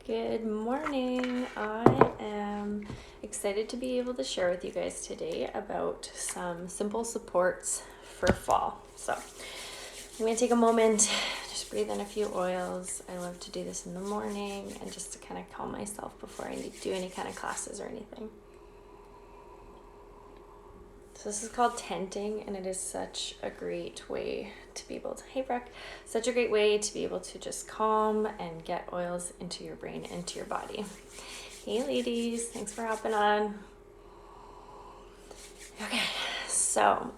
Good morning. I am excited to be able to share with you guys today about some simple supports for fall. So I'm going to take a moment, just breathe in a few oils. I love to do this in the morning and just to kind of calm myself before I do any kind of classes or anything. So this is called tenting, and it is such a great way to be able to, hey Breck, such a great way to be able to just calm and get oils into your brain, into your body. Hey ladies, thanks for hopping on. Okay, so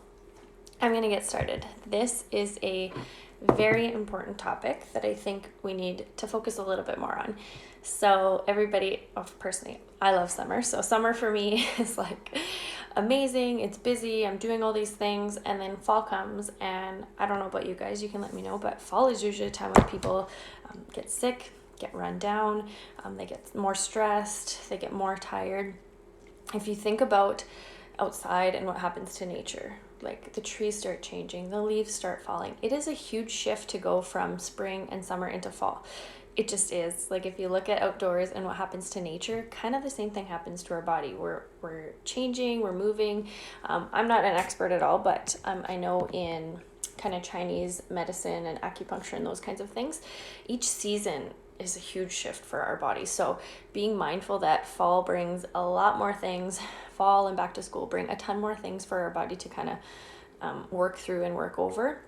I'm gonna get started. This is a very important topic that I think we need to focus a little bit more on. So everybody, personally, I love summer. So summer for me is like amazing. It's busy. I'm doing all these things. And then fall comes, and I don't know about you guys, you can let me know, but fall is usually a time when people get sick, get run down, they get more stressed, they get more tired. If you think about outside and what happens to nature, like the trees start changing, the leaves start falling. It is a huge shift to go from spring and summer into fall. It just is. Like if you look at outdoors and what happens to nature, kind of the same thing happens to our body. We're changing, we're moving. I'm not an expert at all, but I know in kind of Chinese medicine and acupuncture and those kinds of things, each season is a huge shift for our body. So being mindful that fall brings a lot more things, fall and back to school bring a ton more things for our body to kind of work through and work over,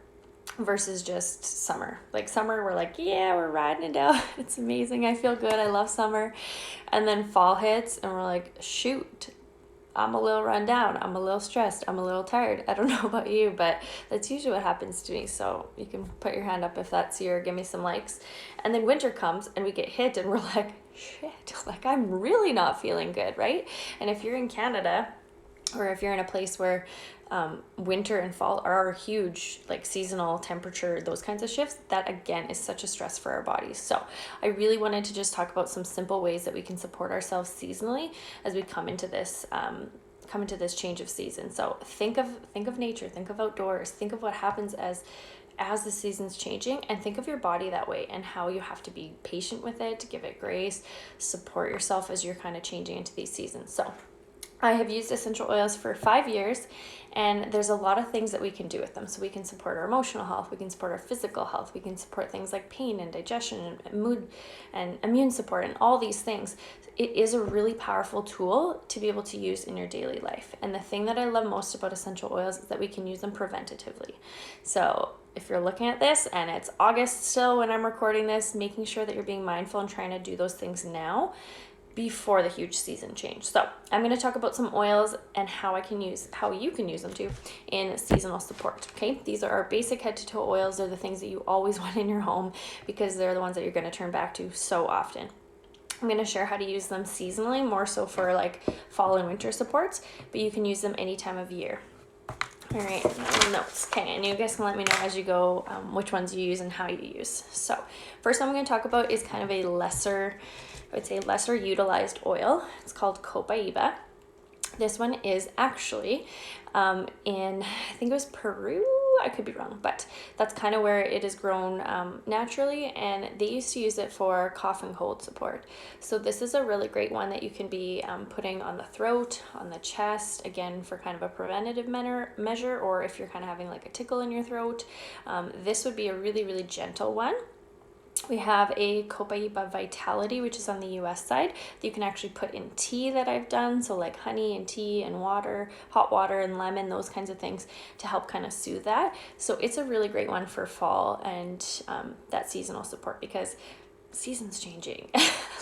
versus just summer. Like summer, we're like, yeah, we're riding it out. It's amazing. I feel good. I love summer. And then fall hits and we're like, shoot, I'm a little run down. I'm a little stressed. I'm a little tired. I don't know about you, but that's usually what happens to me. So you can put your hand up if that's your, give me some likes. And then winter comes and we get hit and we're like, shit, like I'm really not feeling good, right? And if you're in Canada, or if you're in a place where winter and fall are huge, like seasonal temperature, those kinds of shifts, that again is such a stress for our bodies. So I really wanted to just talk about some simple ways that we can support ourselves seasonally as we come into this change of season. So think of nature, think of outdoors, think of what happens as the season's changing, and think of your body that way and how you have to be patient with it, to give it grace, support yourself as you're kind of changing into these seasons. So I have used essential oils for 5 years, and there's a lot of things that we can do with them. So we can support our emotional health, we can support our physical health, we can support things like pain and digestion and mood and immune support and all these things. It is a really powerful tool to be able to use in your daily life. And the thing that I love most about essential oils is that we can use them preventatively. So if you're looking at this and it's August still when I'm recording this, making sure that you're being mindful and trying to do those things now before the huge season change. So I'm going to talk about some oils and how you can use them too in seasonal support. Okay, these are our basic head to toe oils. They're the things that you always want in your home because they're the ones that you're going to turn back to so often. I'm going to share how to use them seasonally, more so for like fall and winter supports, but you can use them any time of year. All right, notes. Okay, and you guys can let me know as you go which ones you use and how you use. So first one I'm going to talk about is kind of a lesser utilized oil. It's called Copaiba. This one is actually in, I think it was Peru. I could be wrong, but that's kind of where it is grown naturally, and they used to use it for cough and cold support. So this is a really great one that you can be putting on the throat, on the chest, again for kind of a preventative measure, or if you're kind of having like a tickle in your throat. This would be a really, really gentle one. We have a Copaiba Vitality, which is on the US side, that you can actually put in tea that I've done. So like honey and tea and water, hot water and lemon, those kinds of things to help kind of soothe that. So it's a really great one for fall and that seasonal support, because season's changing.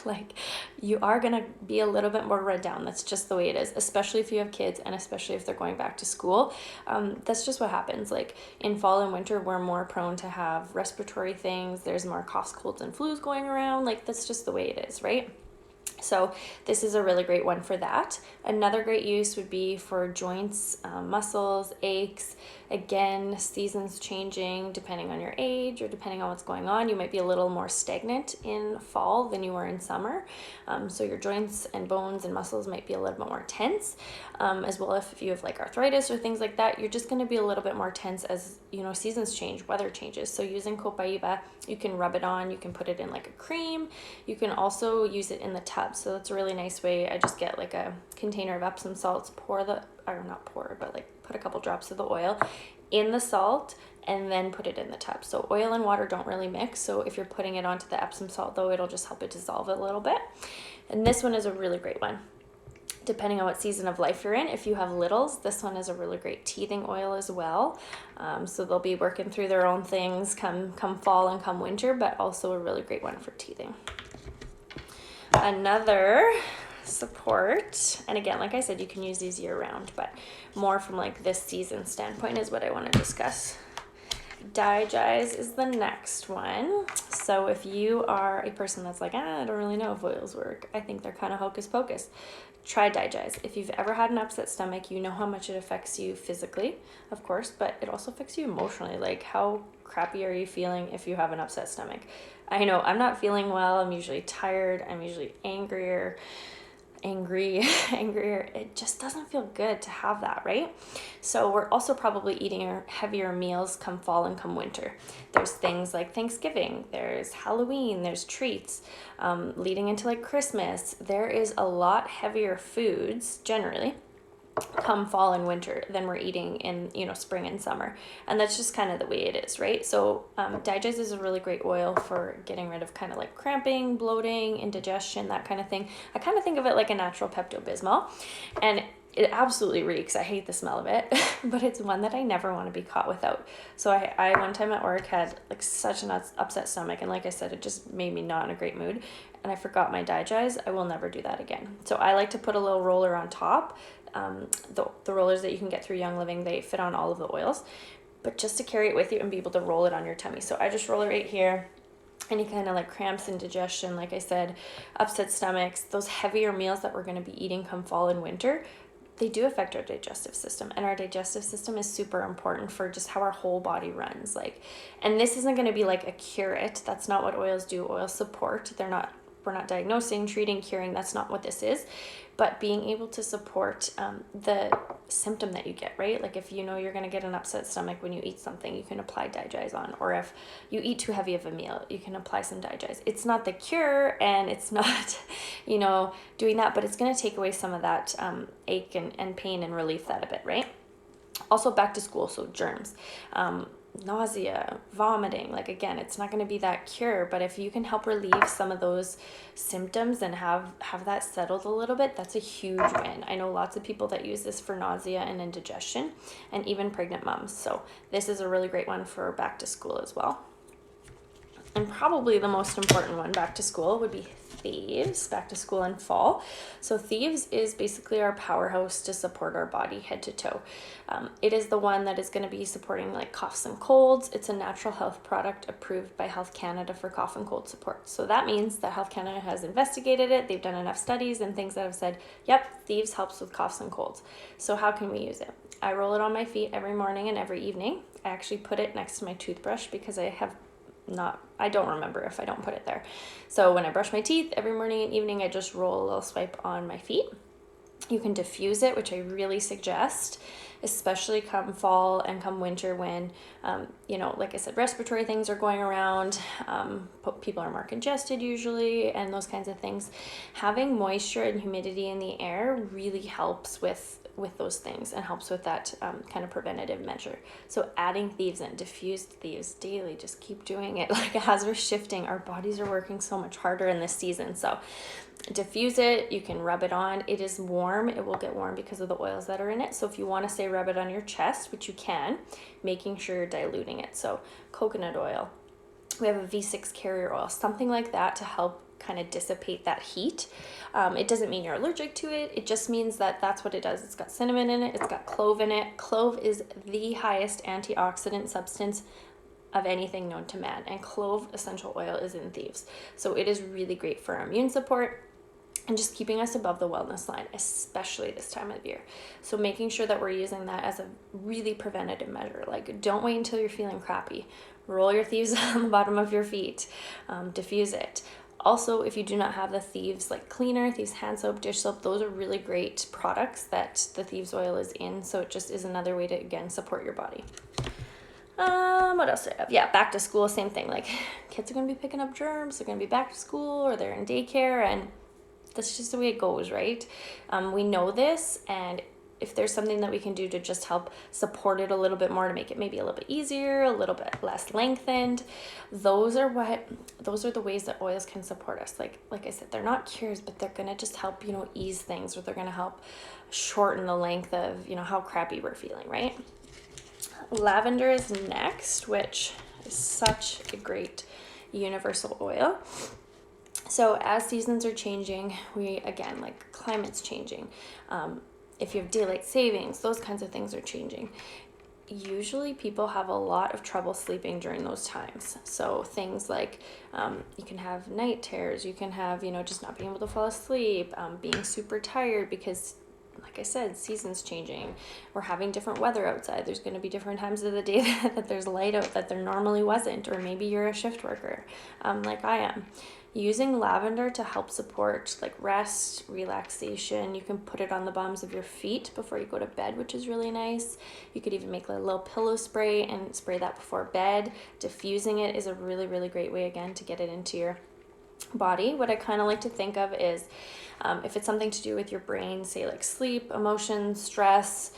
Like you are going to be a little bit more run down. That's just the way it is, especially if you have kids and especially if they're going back to school. That's just what happens. Like in fall and winter, we're more prone to have respiratory things. There's more coughs, colds, and flus going around. Like that's just the way it is, right? So this is a really great one for that. Another great use would be for joints, muscles, aches, Again, seasons changing depending on your age or depending on what's going on. You might be a little more stagnant in fall than you were in summer. So your joints and bones and muscles might be a little bit more tense, as well if you have like arthritis or things like that. You're just going to be a little bit more tense as, you know, seasons change, weather changes. So using Copaiba, you can rub it on, you can put it in like a cream. You can also use it in the tub. So that's a really nice way. I just get like a container of Epsom salts, put a couple drops of the oil in the salt and then put it in the tub. So oil and water don't really mix. So if you're putting it onto the Epsom salt though, it'll just help it dissolve a little bit. And this one is a really great one. Depending on what season of life you're in, if you have littles, this one is a really great teething oil as well. So they'll be working through their own things come fall and come winter, but also a really great one for teething. Another support, and again, like I said, you can use these year round, but more from like this season standpoint is what I want to discuss. Digize is the next one. So if you are a person that's like, I don't really know if oils work, I think they're kind of hocus pocus, try Digize. If you've ever had an upset stomach, you know how much it affects you physically, of course, but it also affects you emotionally. Like, how crappy are you feeling if you have an upset stomach? I know I'm not feeling well. I'm usually tired. I'm usually angrier. It just doesn't feel good to have that, right? So we're also probably eating heavier meals come fall and come winter. There's things like Thanksgiving, there's Halloween, there's treats, leading into like Christmas. There is a lot heavier foods generally come fall and winter than we're eating in, you know, spring and summer. And that's just kind of the way it is, right? So Digize is a really great oil for getting rid of kind of like cramping, bloating, indigestion, that kind of thing. I kind of think of it like a natural Pepto-Bismol, and it absolutely reeks. I hate the smell of it, but it's one that I never want to be caught without. So I one time at work had like such an upset stomach, and like I said, it just made me not in a great mood, and I forgot my Digize. I will never do that again. So I like to put a little roller on top. The rollers that you can get through Young Living, they fit on all of the oils, but just to carry it with you and be able to roll it on your tummy. So I just roll it right here. Any kind of like cramps, indigestion, like I said, upset stomachs, those heavier meals that we're going to be eating come fall and winter, they do affect our digestive system, and our digestive system is super important for just how our whole body runs. Like, and this isn't going to be like a cure it. That's not what oils do. Oils support. We're not diagnosing, treating, curing. That's not what this is. But being able to support the symptom that you get, right? Like if you know you're going to get an upset stomach when you eat something, you can apply Digize on. Or if you eat too heavy of a meal, you can apply some Digize. It's not the cure, and it's not, you know, doing that, but it's going to take away some of that ache and pain and relief that a bit, right? Also back to school, so germs. Nausea, vomiting, like again, it's not going to be that cure, but if you can help relieve some of those symptoms and have that settled a little bit, that's a huge win. I know lots of people that use this for nausea and indigestion, and even pregnant moms. So this is a really great one for back to school as well. And probably the most important one back to school would be Thieves, back to school in fall. So Thieves is basically our powerhouse to support our body head to toe. It is the one that is going to be supporting like coughs and colds. It's a natural health product approved by Health Canada for cough and cold support. So that means that Health Canada has investigated it. They've done enough studies and things that have said, yep, Thieves helps with coughs and colds. So how can we use it? I roll it on my feet every morning and every evening. I actually put it next to my toothbrush because I don't remember if I don't put it there. So when I brush my teeth every morning and evening, I just roll a little swipe on my feet. You can diffuse it, which I really suggest, especially come fall and come winter when, like I said, respiratory things are going around. People are more congested usually, and those kinds of things. Having moisture and humidity in the air really helps with those things and helps with that kind of preventative measure. So adding Thieves in, diffused Thieves daily, just keep doing it. Like as we're shifting, our bodies are working so much harder in this season. So diffuse it, you can rub it on. It is warm. It will get warm because of the oils that are in it. So if you want to say rub it on your chest, which you can, making sure you're diluting it. So coconut oil, we have a V6 carrier oil, something like that to help kind of dissipate that heat. It doesn't mean you're allergic to it. It just means that that's what it does. It's got cinnamon in it. It's got clove in it. Clove is the highest antioxidant substance of anything known to man, and clove essential oil is in Thieves. So it is really great for immune support. and just keeping us above the wellness line, especially this time of year. So making sure that we're using that as a really preventative measure. Like, don't wait until you're feeling crappy. Roll your Thieves on the bottom of your feet, diffuse it. Also, if you do not have the Thieves like cleaner, Thieves hand soap, dish soap, those are really great products that the Thieves oil is in. So it just is another way to, again, support your body. What else do I have? Yeah, back to school, same thing. Like, kids are going to be picking up germs. They're going to be back to school, or they're in daycare, and that's just the way it goes, right? We know this, and if there's something that we can do to just help support it a little bit more, to make it maybe a little bit easier, a little bit less lengthened, those are the ways that oils can support us. Like I said, they're not cures, but they're going to just help, ease things, or they're going to help shorten the length of, how crappy we're feeling, right? Lavender is next, which is such a great universal oil. So as seasons are changing, like climate's changing. If you have daylight savings, those kinds of things are changing. Usually people have a lot of trouble sleeping during those times. So things like you can have night terrors, you can have, just not being able to fall asleep, being super tired because, like I said, seasons changing. We're having different weather outside. There's going to be different times of the day that there's light out that there normally wasn't, or maybe you're a shift worker like I am. Using lavender to help support like rest, relaxation. You can put it on the bottoms of your feet before you go to bed, which is really nice. You could even make a little pillow spray and spray that before bed. Diffusing it is a really, really great way, again, to get it into your body. What I kind of like to think of is if it's something to do with your brain, say like sleep, emotions, stress,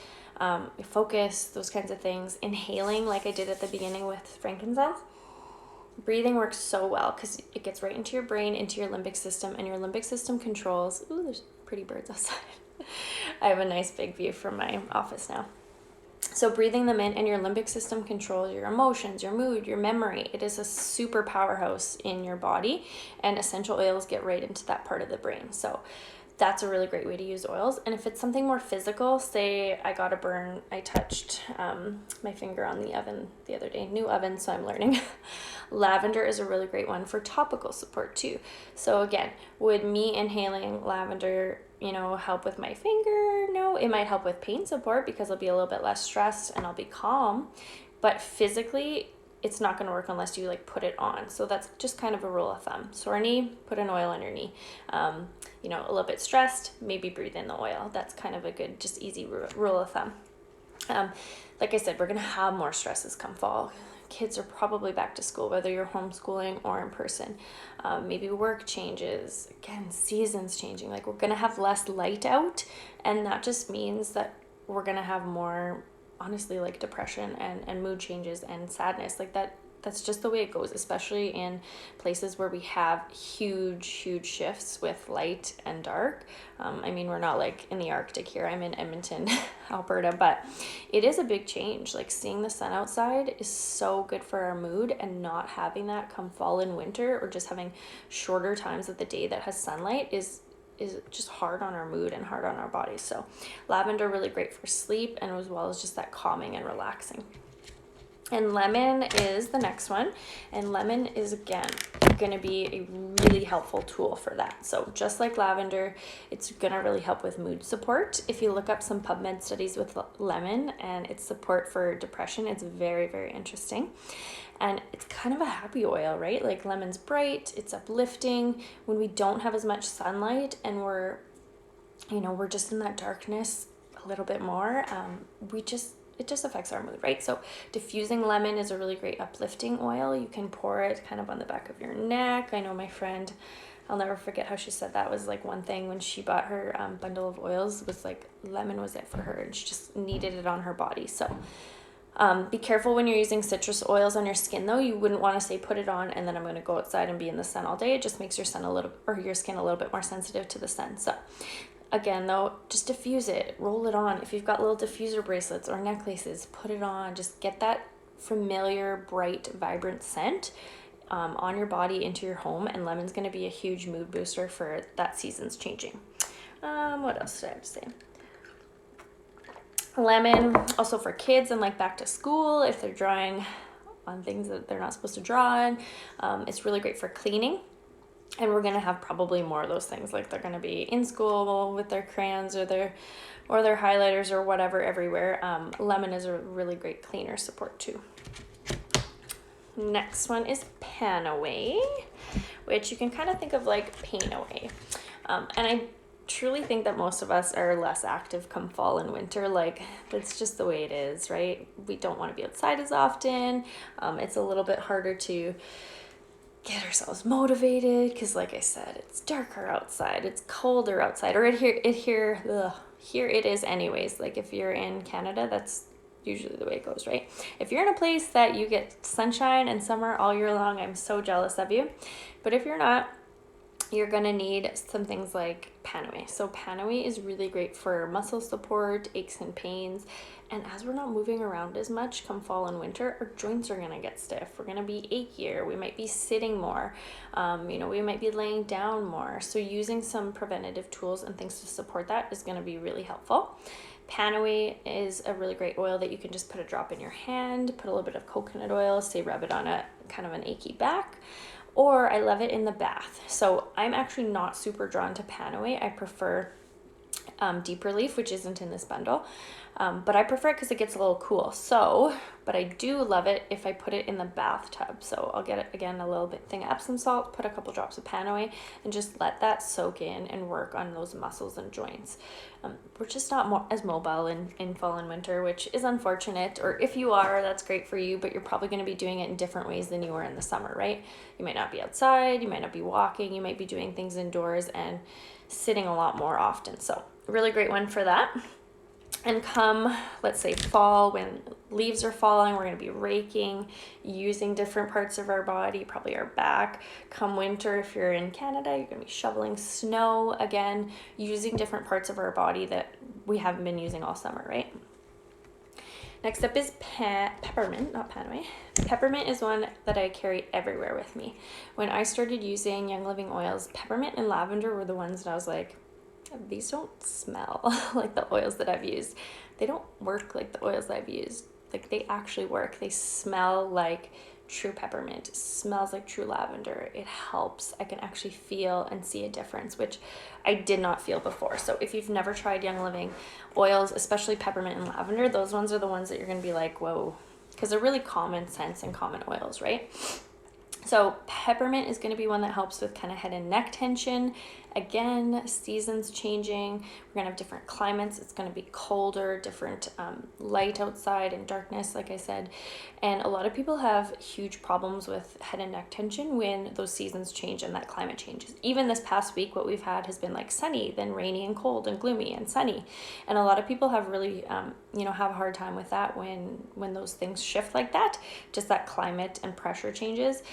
focus, those kinds of things. Inhaling, like I did at the beginning with frankincense. Breathing works so well because it gets right into your brain, into your limbic system, and your limbic system controls. Ooh, there's pretty birds outside. I have a nice big view from my office now. So breathing them in, and your limbic system controls your emotions, your mood, your memory. It is a super powerhouse in your body, and essential oils get right into that part of the brain. So that's a really great way to use oils. And if it's something more physical, say I got a burn, I touched my finger on the oven the other day, new oven, so I'm learning. Lavender is a really great one for topical support too. So again, would me inhaling lavender, help with my finger? No, it might help with pain support because I'll be a little bit less stressed and I'll be calm. But physically, it's not going to work unless you like put it on. So that's just kind of a rule of thumb. Sore knee, put an oil on your knee. A little bit stressed, maybe breathe in the oil. That's kind of a good, just easy rule of thumb. Like I said, we're going to have more stresses come fall. Kids are probably back to school, whether you're homeschooling or in person. Maybe work changes. Again, seasons changing. Like, we're going to have less light out, and that just means that we're going to have more, honestly, like depression and mood changes and sadness. Like that's just the way it goes, especially in places where we have huge shifts with light and dark. We're not like in the Arctic here. I'm in Edmonton, Alberta, but it is a big change. Like, seeing the sun outside is so good for our mood, and not having that come fall and winter, or just having shorter times of the day that has sunlight is just hard on our mood and hard on our bodies. So lavender, really great for sleep, and as well as just that calming and relaxing. And lemon is the next one. And lemon is, again, going to be a really helpful tool for that. So just like lavender, it's going to really help with mood support. If you look up some PubMed studies with lemon and its support for depression, it's very, very interesting. And it's kind of a happy oil, right? Like, lemon's bright, it's uplifting. When we don't have as much sunlight and we're just in that darkness a little bit more, it just affects our mood, right? So diffusing lemon is a really great uplifting oil. You can pour it kind of on the back of your neck. I know my friend, I'll never forget how she said that was like one thing when she bought her bundle of oils, was like lemon was it for her, and she just needed it on her body. So be careful when you're using citrus oils on your skin though. You wouldn't want to say put it on and then I'm going to go outside and be in the sun all day. It just makes your skin a little bit more sensitive to the sun. So again, though, just diffuse it, roll it on. If you've got little diffuser bracelets or necklaces, put it on. Just get that familiar, bright, vibrant scent on your body, into your home, and lemon's going to be a huge mood booster for that season's changing. What else did I have to say? Lemon, also for kids and like back to school, if they're drawing on things that they're not supposed to draw on. It's really great for cleaning. And we're going to have probably more of those things, like they're going to be in school with their crayons or their highlighters or whatever everywhere. Lemon is a really great cleaner support too. Next one is Panaway, which you can kind of think of like Panaway. And I truly think that most of us are less active come fall and winter. Like, that's just the way it is, right? We don't want to be outside as often. It's a little bit harder to get ourselves motivated because, like I said, it's darker outside, it's colder outside, or here it is anyways. Like, if you're in Canada, that's usually the way it goes, right? If you're in a place that you get sunshine and summer all year long, I'm so jealous of you. But if you're not, you're gonna need some things like Panaway. So Panaway is really great for muscle support, aches and pains. And as we're not moving around as much come fall and winter, our joints are gonna get stiff. We're gonna be achier. We might be sitting more. We might be laying down more. So using some preventative tools and things to support that is gonna be really helpful. Panaway is a really great oil that you can just put a drop in your hand, put a little bit of coconut oil, say rub it on a kind of an achy back. Or I love it in the bath. So I'm actually not super drawn to Panaway. I prefer Deep Relief, which isn't in this bundle. But I prefer it because it gets a little cool. But I do love it if I put it in the bathtub. So I'll get it again, a little bit thing of Epsom salt, put a couple drops of Panaway, and just let that soak in and work on those muscles and joints. We're just not as mobile in fall and winter, which is unfortunate. Or if you are, that's great for you, but you're probably going to be doing it in different ways than you were in the summer, right? You might not be outside, you might not be walking, you might be doing things indoors and sitting a lot more often. So really great one for that. And come, let's say fall, when leaves are falling, we're going to be raking, using different parts of our body, probably our back. Come winter, if you're in Canada, you're going to be shoveling snow, again, using different parts of our body that we haven't been using all summer, right? Next up is Peppermint, not Panaway. Peppermint is one that I carry everywhere with me. When I started using Young Living oils, Peppermint and Lavender were the ones that I was like, these don't smell like the oils that I've used. They don't work like the oils that I've used. Like, they actually work. They smell like true peppermint. It smells like true lavender. It helps. I can actually feel and see a difference, which I did not feel before. So if you've never tried Young Living oils, especially peppermint and lavender, those ones are the ones that you're going to be like, whoa, because they're really common sense and common oils, right? So peppermint is going to be one that helps with kind of head and neck tension. Again, seasons changing. We're going to have different climates. It's going to be colder, different light outside and darkness, like I said. And a lot of people have huge problems with head and neck tension when those seasons change and that climate changes. Even this past week, what we've had has been like sunny, then rainy and cold and gloomy and sunny. And a lot of people have really, have a hard time with that when those things shift like that, just that climate and pressure changes.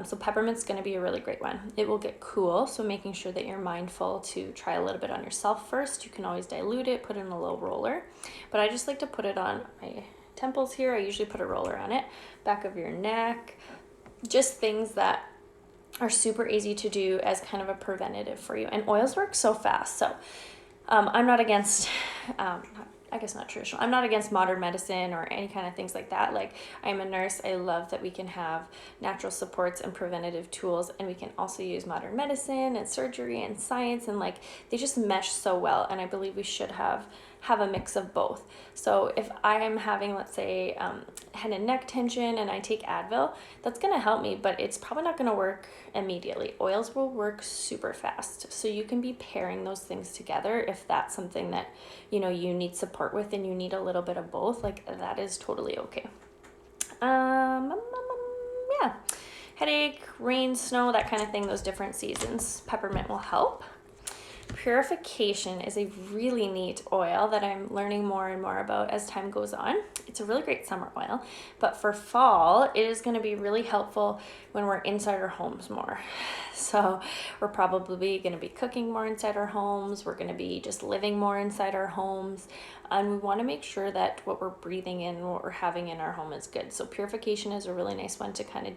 So peppermint's going to be a really great one. It will get cool, so making sure that you're mindful to try a little bit on yourself first. You can always dilute it, put it in a little roller, but I just like to put it on my temples here. I usually put a roller on it, back of your neck, just things that are super easy to do as kind of a preventative for you. And oils work so fast. So I'm not against, I guess not traditional. I'm not against modern medicine or any kind of things like that. Like, I'm a nurse. I love that we can have natural supports and preventative tools, and we can also use modern medicine and surgery and science, and like, they just mesh so well. And I believe we should have a mix of both. So if I am having, let's say, head and neck tension and I take Advil, that's going to help me, but it's probably not going to work immediately. Oils will work super fast. So you can be pairing those things together if that's something that, you need support with and you need a little bit of both. Like, that is totally okay. Yeah. Headache, rain, snow, that kind of thing, those different seasons. Peppermint will help. Purification is a really neat oil that I'm learning more and more about as time goes on. It's a really great summer oil, but for fall, it is going to be really helpful when we're inside our homes more. So we're probably going to be cooking more inside our homes. We're going to be just living more inside our homes. And we want to make sure that what we're breathing in, what we're having in our home is good. So purification is a really nice one to kind of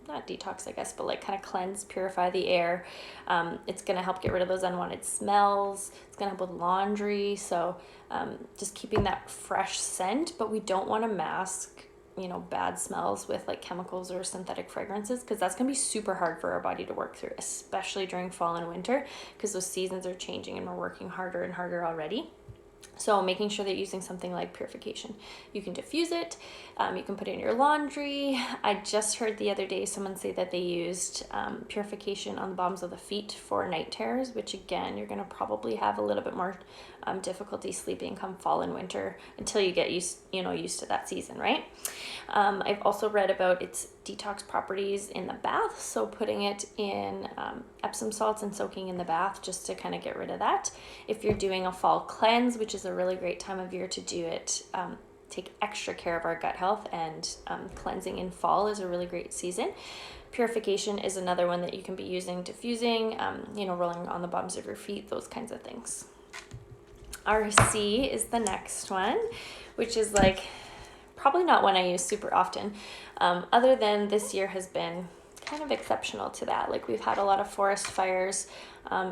not detox, I guess, but like kind of cleanse, purify the air. It's going to help get rid of those unwanted smells. It's going to help with laundry. So just keeping that fresh scent, but we don't want to mask bad smells with like chemicals or synthetic fragrances, because that's gonna be super hard for our body to work through, especially during fall and winter, because those seasons are changing and we're working harder and harder already. So making sure that you're using something like purification. You can diffuse it, you can put it in your laundry. I just heard the other day someone say that they used purification on the bottoms of the feet for night terrors, which again, you're gonna probably have a little bit more difficulty sleeping come fall and winter until you get used to that season, right? I've also read about its detox properties in the bath, so putting it in Epsom salts and soaking in the bath just to kind of get rid of that. If you're doing a fall cleanse, which is a really great time of year to do it, take extra care of our gut health, and cleansing in fall is a really great season. Purification is another one that you can be using, diffusing, rolling on the bottoms of your feet, those kinds of things. RC is the next one, which is like probably not one I use super often, other than this year has been kind of exceptional to that. Like we've had a lot of forest fires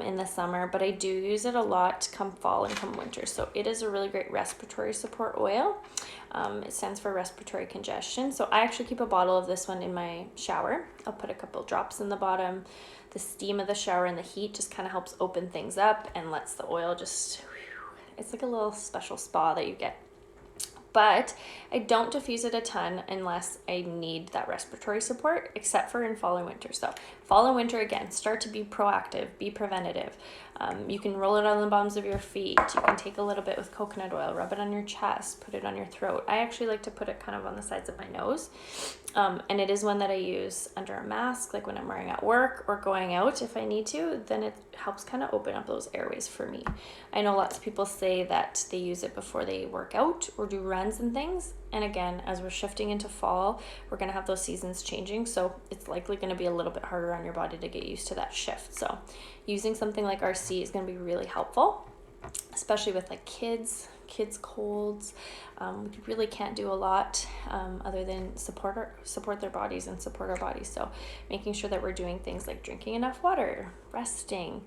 in the summer, but I do use it a lot come fall and come winter. So it is a really great respiratory support oil. It stands for respiratory congestion. So I actually keep a bottle of this one in my shower. I'll put a couple drops in the bottom. The steam of the shower and the heat just kind of helps open things up and lets the oil just, it's like a little special spa that you get. But I don't diffuse it a ton unless I need that respiratory support, except for in fall and winter. So fall and winter, again, start to be proactive, be preventative. You can roll it on the bottoms of your feet. You can take a little bit with coconut oil, rub it on your chest, put it on your throat. I actually like to put it kind of on the sides of my nose. And it is one that I use under a mask, like when I'm wearing at work or going out if I need to, then it helps kind of open up those airways for me. I know lots of people say that they use it before they work out or do runs and things. And again, as we're shifting into fall, we're going to have those seasons changing. So it's likely going to be a little bit harder on your body to get used to that shift. So using something like RC is going to be really helpful, especially with like kids colds. We really can't do a lot other than support their bodies and support our bodies. So making sure that we're doing things like drinking enough water, resting,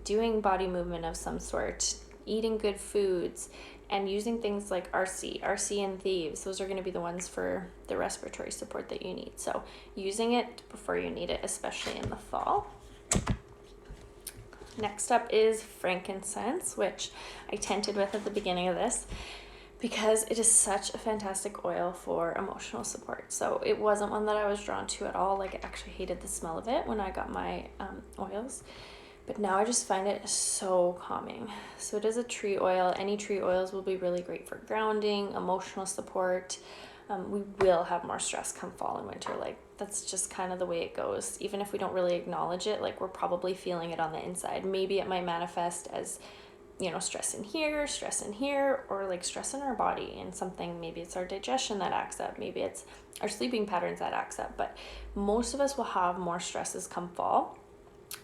doing body movement of some sort, eating good foods, and using things like RC and Thieves. Those are going to be the ones for the respiratory support that you need. So using it before you need it, especially in the fall. Next up is frankincense, which I tinted with at the beginning of this because it is such a fantastic oil for emotional support. So it wasn't one that I was drawn to at all. Like I actually hated the smell of it when I got my oils. But now I just find it so calming. So it is a tree oil. Any tree oils will be really great for grounding, emotional support. We will have more stress come fall and winter. Like that's just kind of the way it goes. Even if we don't really acknowledge it, like we're probably feeling it on the inside. Maybe it might manifest as, stress in here, or like stress in our body and something. Maybe it's our digestion that acts up. Maybe it's our sleeping patterns that acts up. But most of us will have more stresses come fall.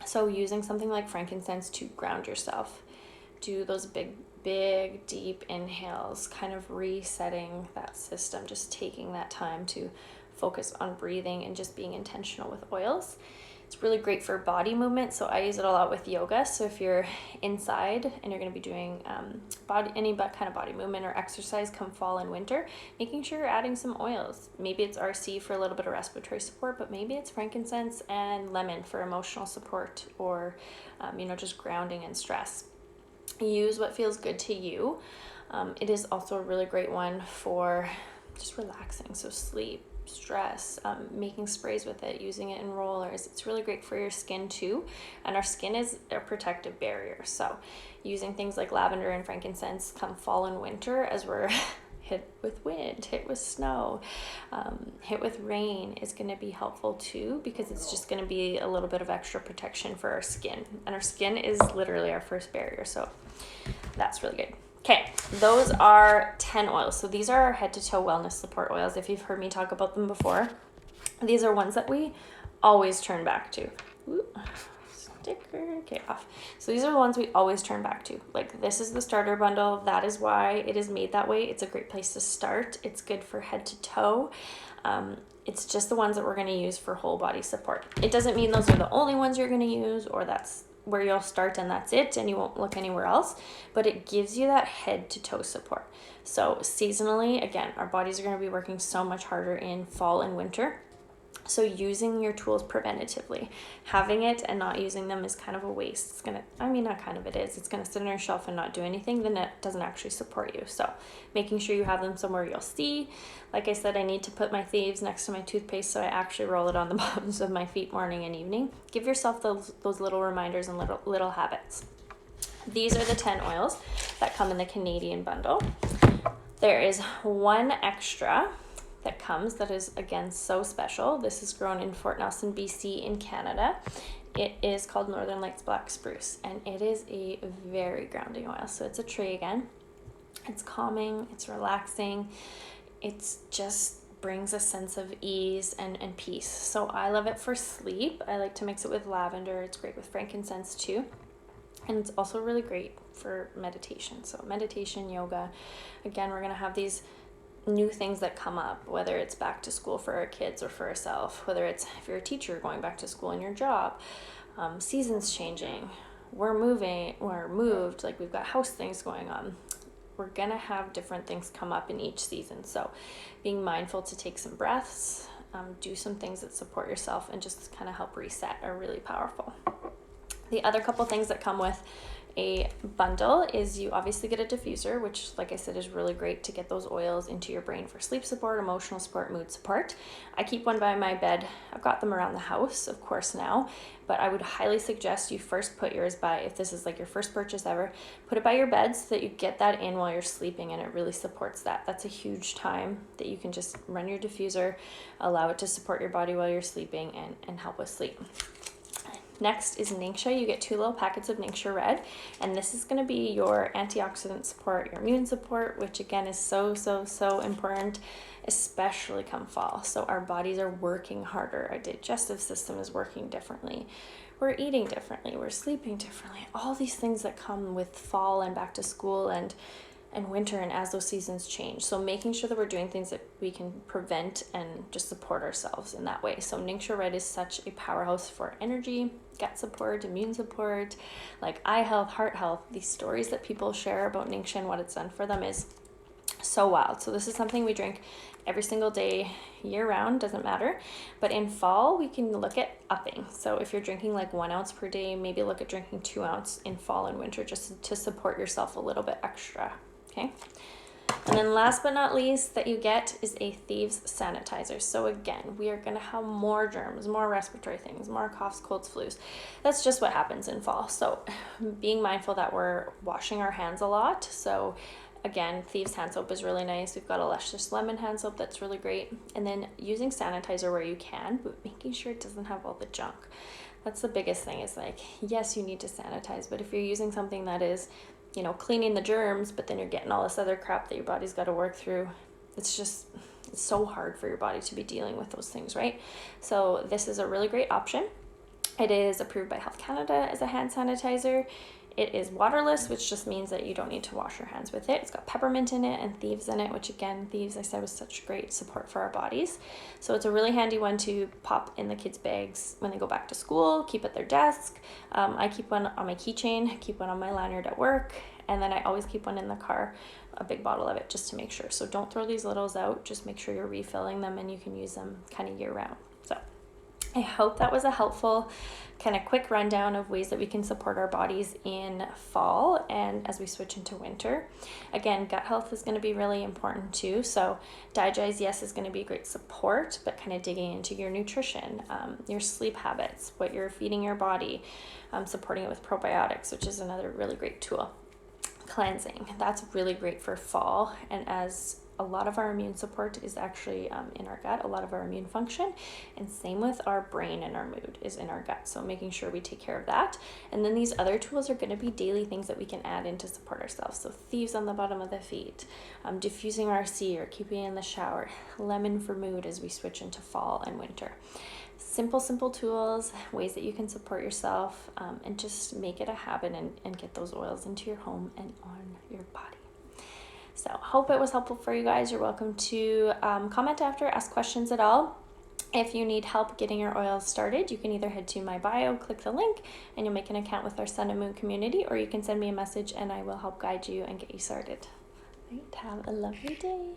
So using something like frankincense to ground yourself, do those big, deep inhales, kind of resetting that system, just taking that time to focus on breathing and just being intentional with oils. It's really great for body movement. So I use it a lot with yoga. So if you're inside and you're going to be doing any kind of body movement or exercise come fall and winter, making sure you're adding some oils. Maybe it's RC for a little bit of respiratory support, but maybe it's frankincense and lemon for emotional support or, just grounding and stress. Use what feels good to you. It is also a really great one for just relaxing. So sleep, stress, making sprays with it, using it in rollers. It's really great for your skin too. And our skin is a protective barrier. So using things like lavender and frankincense come fall and winter as we're hit with wind, hit with snow, hit with rain is going to be helpful too, because it's just going to be a little bit of extra protection for our skin. And our skin is literally our first barrier. So that's really good. Okay, those are 10 oils. So these are our head to toe wellness support oils. If you've heard me talk about them before, these are ones that we always turn back to. Ooh, sticker, okay, off. So these are the ones we always turn back to. Like this is the starter bundle. That is why it is made that way. It's a great place to start. It's good for head to toe. It's just the ones that we're going to use for whole body support. It doesn't mean those are the only ones you're going to use or that's where you'll start and that's it, and you won't look anywhere else, but it gives you that head to toe support. So seasonally, again, our bodies are going to be working so much harder in fall and winter. So using your tools preventatively, having it and not using them is kind of a waste. It's going to, I mean, not kind of, it is. It's going to sit on your shelf and not do anything. Then it doesn't actually support you. So making sure you have them somewhere you'll see. Like I said, I need to put my Thieves next to my toothpaste, so I actually roll it on the bottoms of my feet morning and evening. Give yourself those little reminders and little habits. These are the 10 oils that come in the Canadian bundle. There is one extra that comes that is, again, so special. This is grown in Fort Nelson, BC in Canada. It is called Northern Lights Black Spruce, and it is a very grounding oil. So it's a tree again. It's calming, it's relaxing. It's just brings a sense of ease and peace. So I love it for sleep. I like to mix it with lavender. It's great with frankincense too. And it's also really great for meditation. So meditation, yoga. Again, we're gonna have these new things that come up, whether it's back to school for our kids or for ourselves, whether it's if you're a teacher going back to school in your job, seasons changing, we're moved, like we've got house things going on. We're gonna have different things come up in each season. So being mindful to take some breaths, do some things that support yourself and just kind of help reset are really powerful. The other couple things that come with a bundle is you obviously get a diffuser, which, like I said, is really great to get those oils into your brain for sleep support, emotional support, mood support. I keep one by my bed. I've got them around the house, of course, now, but I would highly suggest you first put yours by, if this is like your first purchase ever, put it by your bed so that you get that in while you're sleeping, and it really supports that. That's a huge time that you can just run your diffuser, allow it to support your body while you're sleeping and help with sleep. Next is Ningxia. You get 2 little packets of Ningxia Red, and this is going to be your antioxidant support, your immune support, which again is so important, especially come fall. So our bodies are working harder. Our digestive system is working differently. We're eating differently. We're sleeping differently. All these things that come with fall and back to school and winter, and as those seasons change. So making sure that we're doing things that we can prevent and just support ourselves in that way. So Ningxia Red is such a powerhouse for energy, gut support, immune support, like eye health, heart health. These stories that people share about Ningxia and what it's done for them is so wild. So this is something we drink every single day, year round, doesn't matter. But in fall, we can look at upping. So if you're drinking like 1 ounce per day, maybe look at drinking 2 ounces in fall and winter just to support yourself a little bit extra. Okay. And then last but not least that you get is a Thieves Sanitizer. So again, we are going to have more germs, more respiratory things, more coughs, colds, flus. That's just what happens in fall. So being mindful that we're washing our hands a lot. So again, Thieves hand soap is really nice. We've got a Luscious Lemon hand soap that's really great. And then using sanitizer where you can, but making sure it doesn't have all the junk. That's the biggest thing, is like, yes, you need to sanitize, but if you're using something that is, you know, cleaning the germs, but then you're getting all this other crap that your body's got to work through, it's so hard for your body to be dealing with those things, right? So this is a really great option. It is approved by Health Canada as a hand sanitizer. It is waterless, which just means that you don't need to wash your hands with it. It's got peppermint in it and Thieves in it, which again, Thieves, I said, was such great support for our bodies. So it's a really handy one to pop in the kids' bags when they go back to school, keep at their desk. I keep one on my keychain, keep one on my lanyard at work, and then I always keep one in the car, a big bottle of it, just to make sure. So don't throw these littles out, just make sure you're refilling them and you can use them kind of year round. So I hope that was a helpful kind of quick rundown of ways that we can support our bodies in fall and as we switch into winter. Again, gut health is going to be really important too. So Digize, yes, is going to be great support, but kind of digging into your nutrition, your sleep habits, what you're feeding your body, supporting it with probiotics, which is another really great tool. Cleansing, that's really great for fall, and as a lot of our immune support is actually in our gut, a lot of our immune function, and same with our brain and our mood is in our gut. So making sure we take care of that. And then these other tools are going to be daily things that we can add in to support ourselves. So Thieves on the bottom of the feet, diffusing RC or keeping in the shower, lemon for mood as we switch into fall and winter. Simple tools, ways that you can support yourself, and just make it a habit and get those oils into your home and on your body. So hope it was helpful for you guys. You're welcome to comment after, ask questions at all. If you need help getting your oils started, you can either head to my bio, click the link, and you'll make an account with our Sun and Moon community, or you can send me a message and I will help guide you and get you started. Right, have a lovely day.